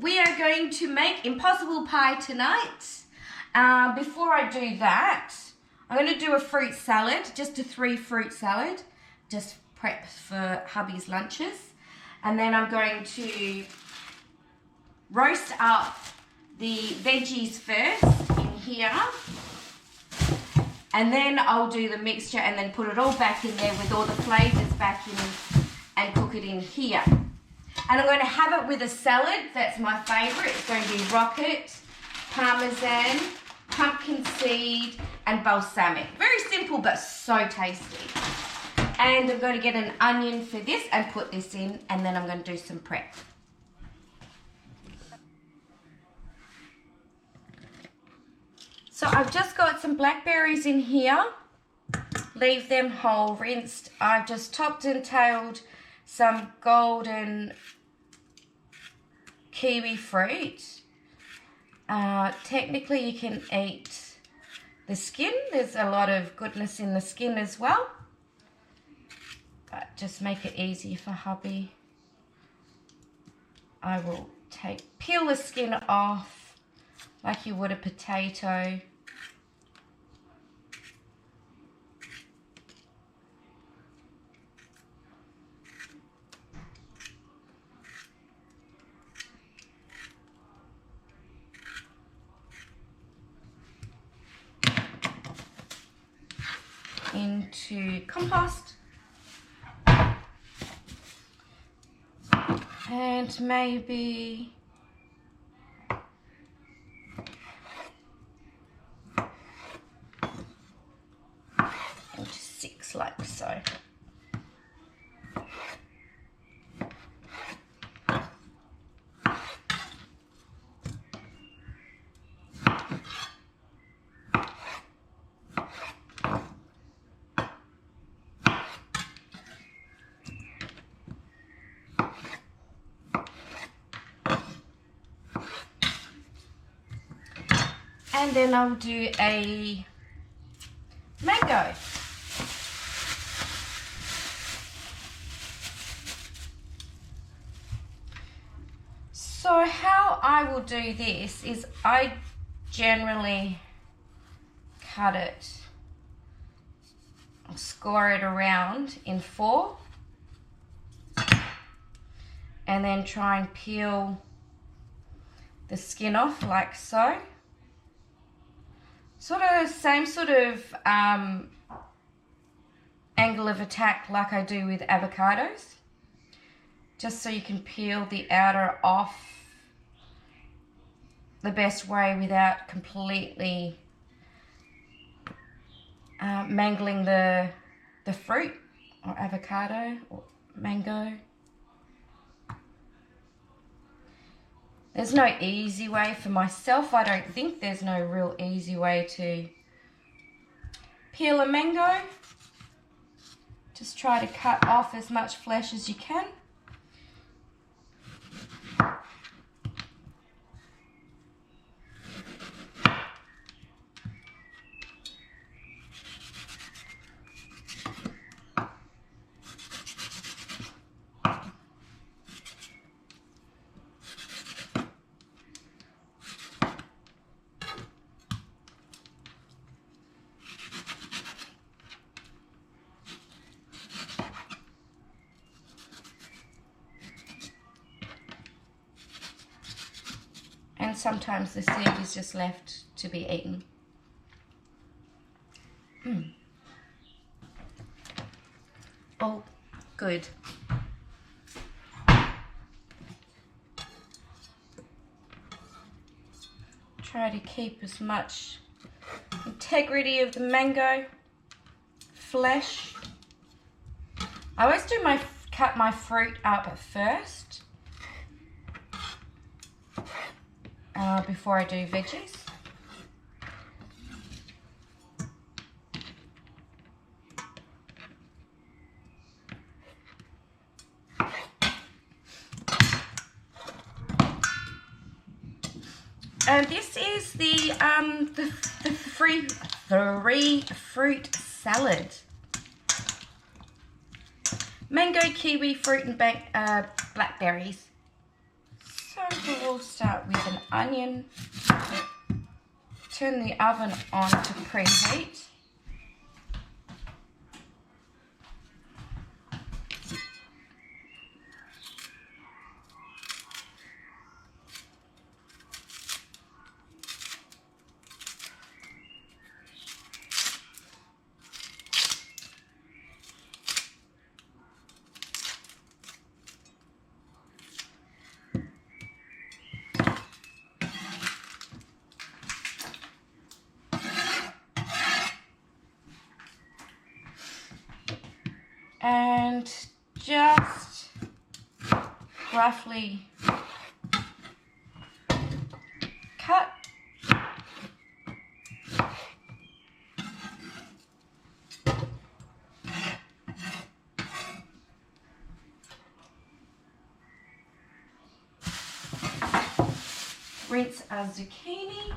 we are going to make impossible pie tonight. Before I do that, I'm going to do a fruit salad, just a 3 fruit salad, just prep for hubby's lunches. And then I'm going to roast up the veggies first in here. And then I'll do the mixture and then put it all back in there with all the flavours back in and cook it in here. And I'm going to have it with a salad. That's my favourite. It's going to be rocket, parmesan, pumpkin seed and balsamic. Very simple but so tasty. And I'm going to get an onion for this and put this in, and then I'm going to do some prep. So I've just got some blackberries in here. Leave them whole, rinsed. I've just topped and tailed some golden kiwi fruit. Technically you can eat the skin. There's a lot of goodness in the skin as well. But just make it easy for hubby. I will peel the skin off like you would a potato. Into compost. And maybe into 6 like so. And then I'll do a mango. So how I will do this is I generally cut it, I'll score it around in 4 and then try and peel the skin off like so. Same sort of angle of attack like I do with avocados, just so you can peel the outer off the best way without completely mangling the fruit or avocado or mango. There's no easy way for myself. I don't think there's no real easy way to peel a mango. Just try to cut off as much flesh as you can. And sometimes the seed is just left to be eaten. Oh, good. Try to keep as much integrity of the mango flesh. I always do cut my fruit up first. Before I do veggies. And this is the 3 fruit salad. Mango, kiwi, fruit and blackberries. So we'll start with an onion. Turn the oven on to preheat. And just roughly cut. Rinse our zucchini.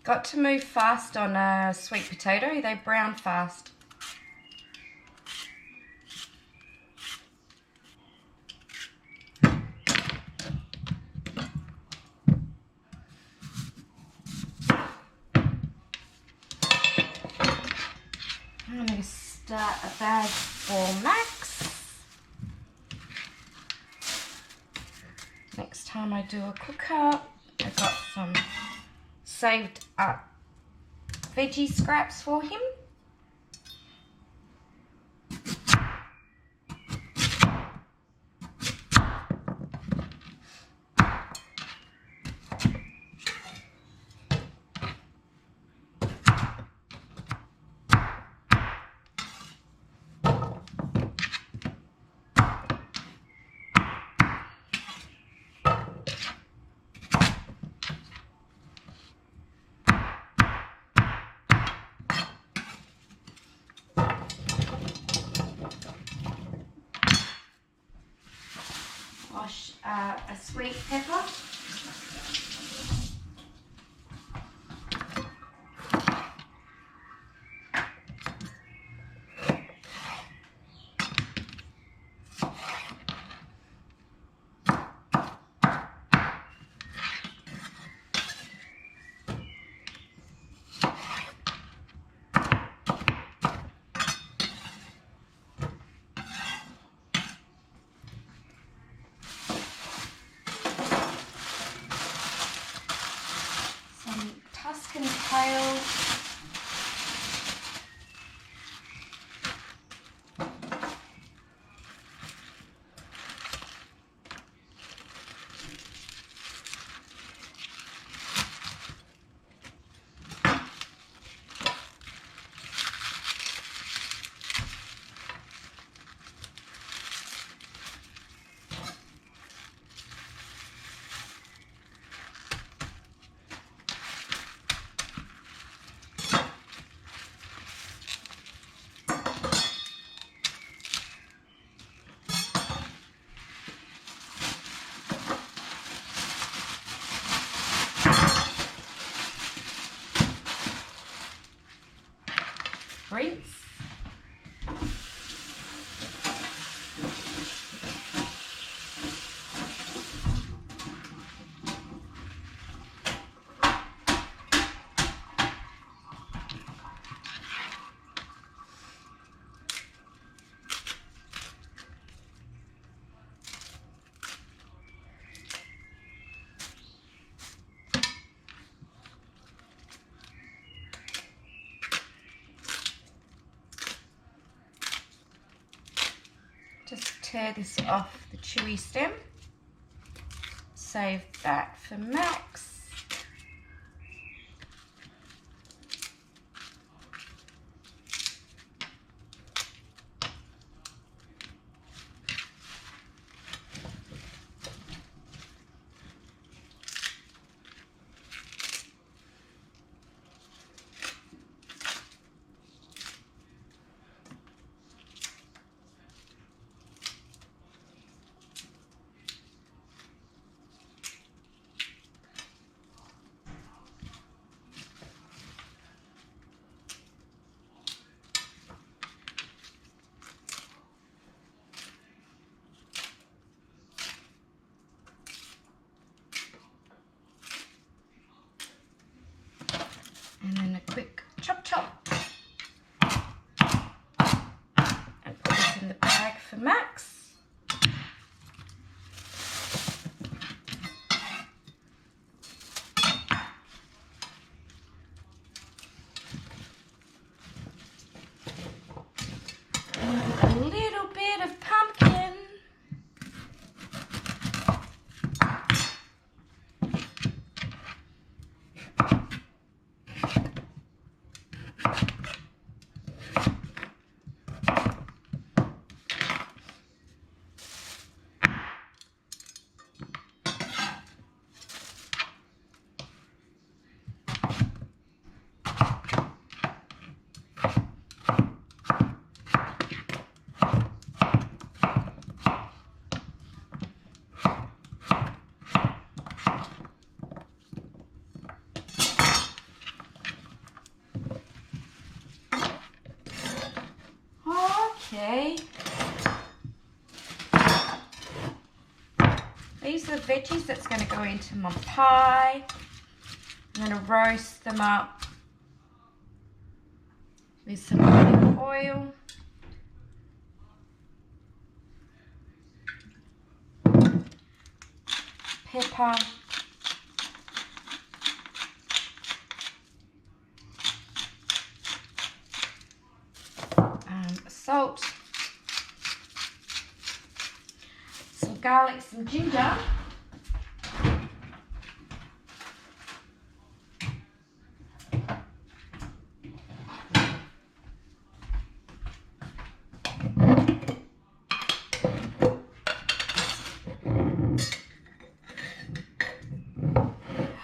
Got to move fast on a sweet potato, they brown fast. I'm going to start a bag for Max. Next time I do a cook up, I've got some saved up veggie scraps for him. Wash a sweet pepper. Tuscan kale. tear this off the chewy stem. Save that for Max. And then a quick chop chop. And put this in the bag for Max. And a little bit of pumpkin. Okay. These are the veggies that's going to go into my pie. I'm going to roast them up with some olive oil. Pepper. Salt, some garlic, some ginger,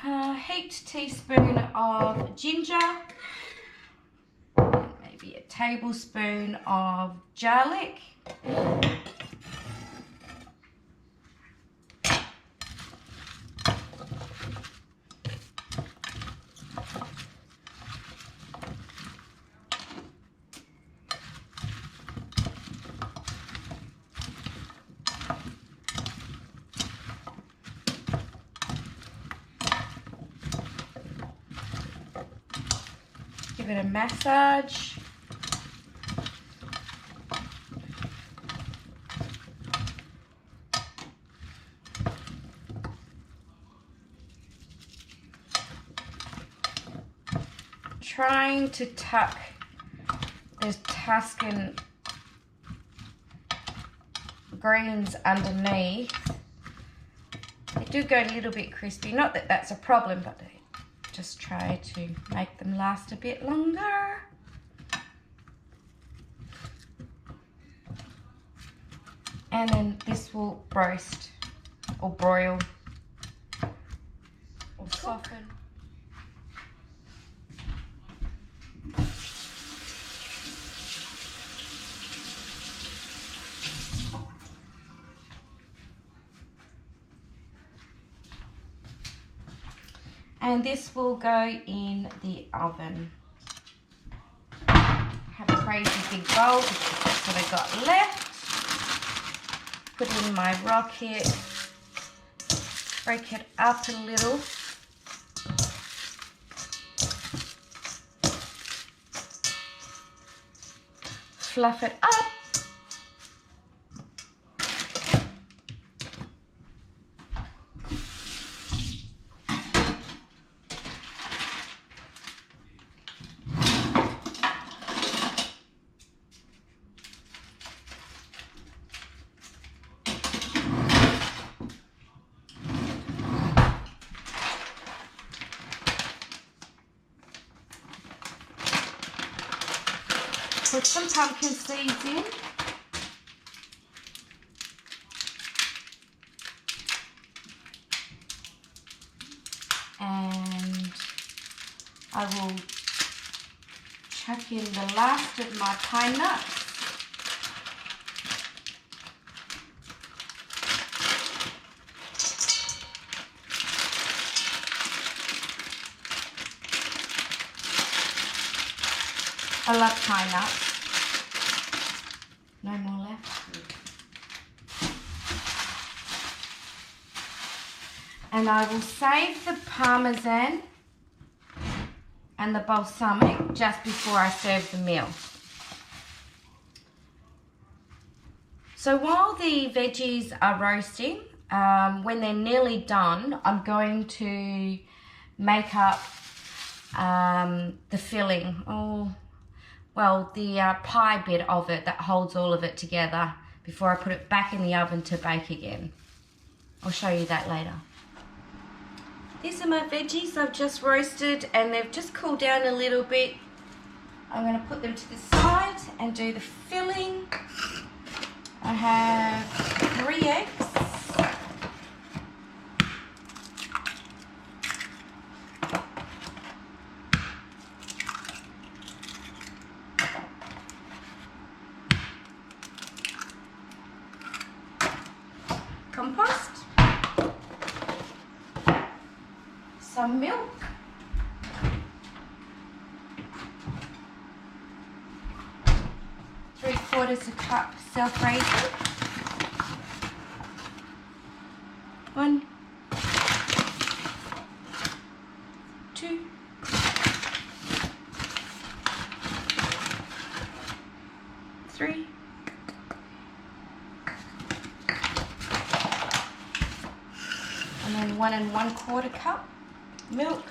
a heaped teaspoon of ginger, maybe a tablespoon of garlic, give it a massage. Trying to tuck the Tuscan greens underneath. They do go a little bit crispy. Not that that's a problem, but I just try to make them last a bit longer. And then this will roast or broil or soften. And this will go in the oven. Have a crazy big bowl because that's what I got left. Put in my rocket, break it up a little. Fluff it up. put some pumpkin seeds in. And I will chuck in the last of my pine nuts. I love pine nuts. No more left. And I will save the parmesan and the balsamic just before I serve the meal. So while the veggies are roasting, when they're nearly done, I'm going to make up the filling, the pie bit of it that holds all of it together before I put it back in the oven to bake again. I'll show you that later. These are my veggies I've just roasted and they've just cooled down a little bit. I'm going to put them to the side and do the filling. I have 3 eggs. Compost. Some milk. Three-quarters a cup self-raising. 1, 2, 3. And then 1 1/4 cup milk.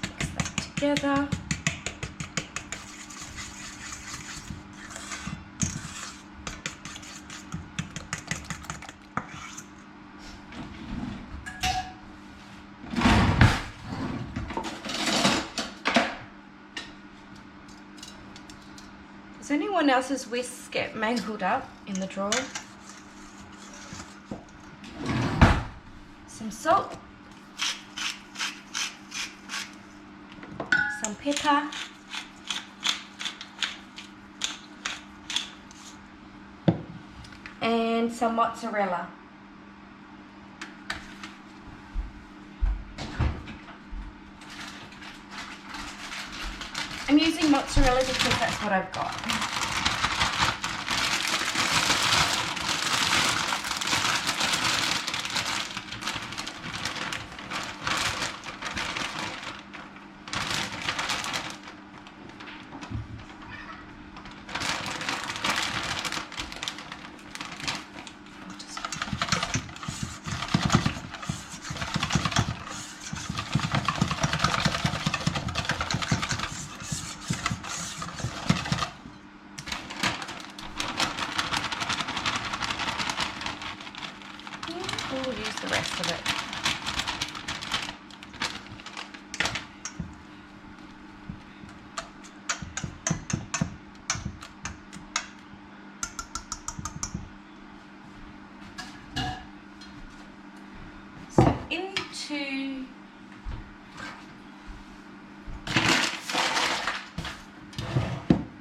Mix that together. Does anyone else's whisks get mangled up in the drawer? Some salt, some pepper, and some mozzarella. I'm using mozzarella because that's what I've got. We'll use the rest of it. So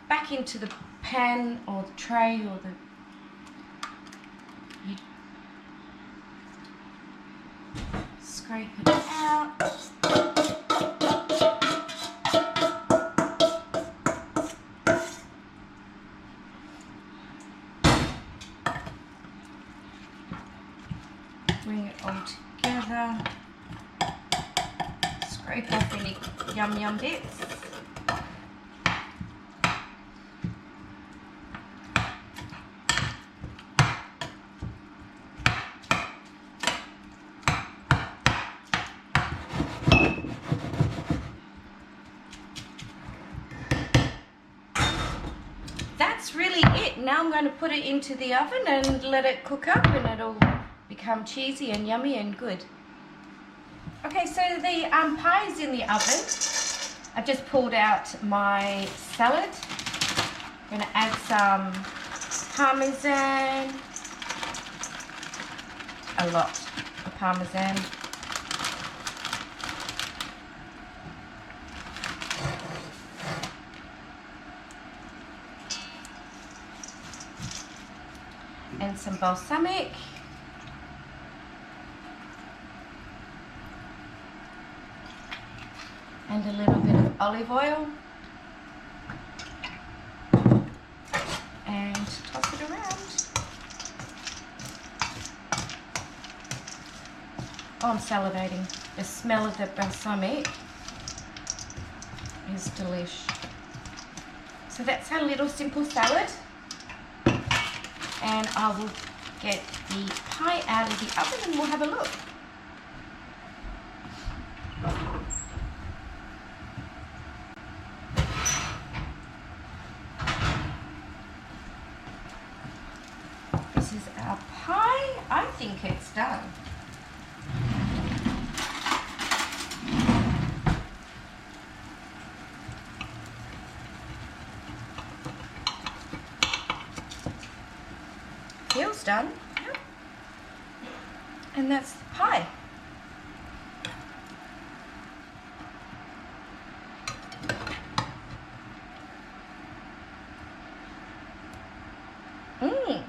back into the pan or the tray or the scrape it out. Bring it all together. Scrape off any yum bits. now I'm going to put it into the oven and let it cook up, and it'll become cheesy and yummy and good. Okay, so the pie is in the oven. I've just pulled out my salad. I'm going to add some parmesan. A lot of parmesan. And some balsamic. And a little bit of olive oil. And toss it around. Oh, I'm salivating. The smell of the balsamic is delish. So that's our little simple salad. And I will get the pie out of the oven and we'll have a look. This is our pie. I think it's done. Feels done. Yep. And that's the pie. Mmm.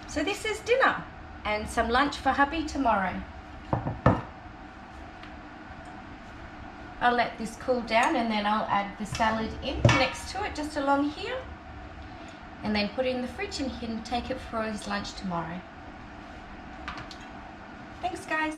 So this is dinner and some lunch for hubby tomorrow. I'll let this cool down and then I'll add the salad in next to it, just along here. And then put it in the fridge and he can take it for his lunch tomorrow. Thanks guys.